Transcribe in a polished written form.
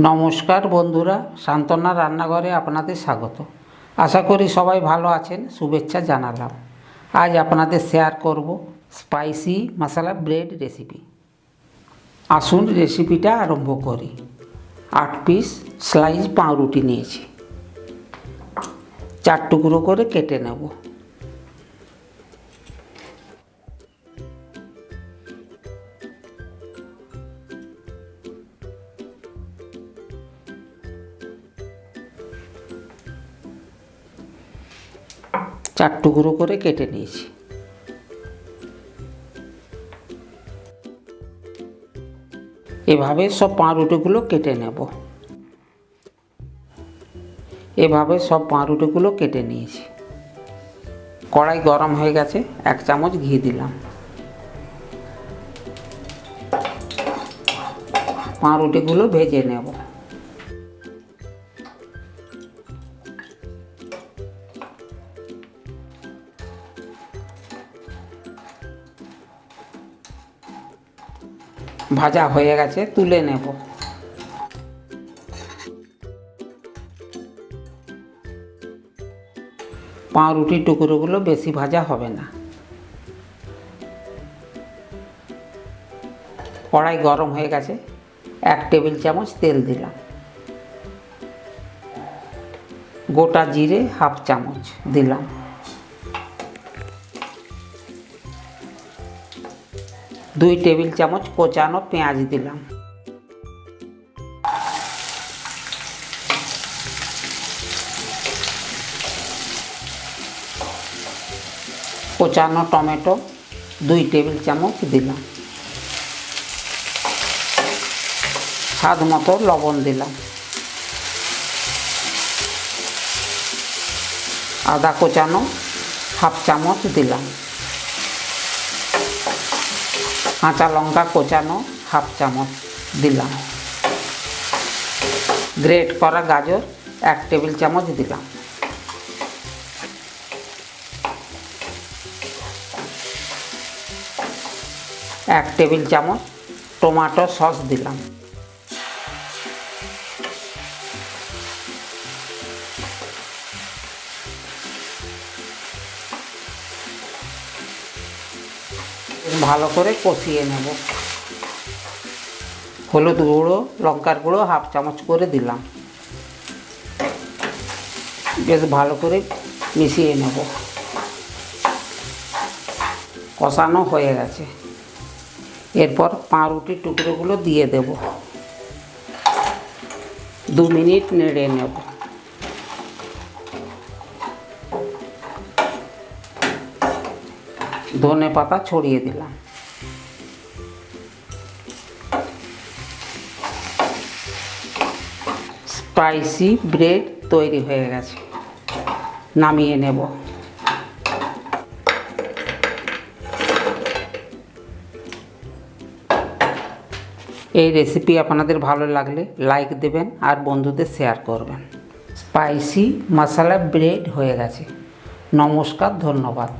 নমস্কার বন্ধুরা, শান্তনার রান্নাঘরে আপনাদের স্বাগত। আশা করি সবাই ভালো আছেন, শুভেচ্ছা জানালাম। আজ আপনাদের শেয়ার করব স্পাইসি মশলা ব্রেড রেসিপি। আসুন রেসিপিটা আরম্ভ করি। 8 পিস স্লাইস পাউরুটি নিয়েছি, 4 টুকরো করে কেটে নেব। চার টুকরো করে কেটে নিয়েছি। এভাবে সব পাউরুটিগুলো কেটে নেব। এভাবে সব পাউরুটিগুলো কেটে নিয়েছি। কড়াই গরম হয়ে গেছে, 1 চামচ ঘি দিলাম। পাউরুটিগুলো ভেজে নেব। ভাজা হয়ে গেছে, তুলে নেব। পাউরুটির টুকরোগুলো বেশি ভাজা হবে না। কড়াই গরম হয়ে গেছে, 1 টেবিল চামচ তেল দিলাম। গোটা জিরে 1/2 চামচ দিলাম। দুই টেবিল চামচ কোচানো পেঁয়াজ দিলাম। কোচানো টমেটো 2 টেবিল চামচ দিলাম। স্বাদ মতো লবণ দিলাম। আদা কোচানো 1/2 চামচ দিলাম। কাঁচা লঙ্কা কোচানো 1/2 চামচ দিলাম। গ্রেট করা গাজর 1 টেবিল চামচ দিলাম। এক টেবিল চামচ টমেটো সস দিলাম। ভালো করে কষিয়ে নেব। হলুদ গুঁড়ো, লঙ্কার গুঁড়ো 1/2 চামচ করে দিলাম। বেশ ভালো করে মিশিয়ে নেব। কষানো হয়ে গেছে। এরপর পাউরুটির টুকরোগুলো দিয়ে দেব। 2 মিনিট নেড়ে নেব। ধনে পাতা ছড়িয়ে দিলাম। স্পাইসি ব্রেড তৈরি হয়ে গেছে, নামিয়ে নেব। এই রেসিপি আপনাদের ভালো লাগলে লাইক দেবেন আর বন্ধুদের শেয়ার করবেন। স্পাইসি মশলা ব্রেড হয়ে গেছে। নমস্কার, ধন্যবাদ।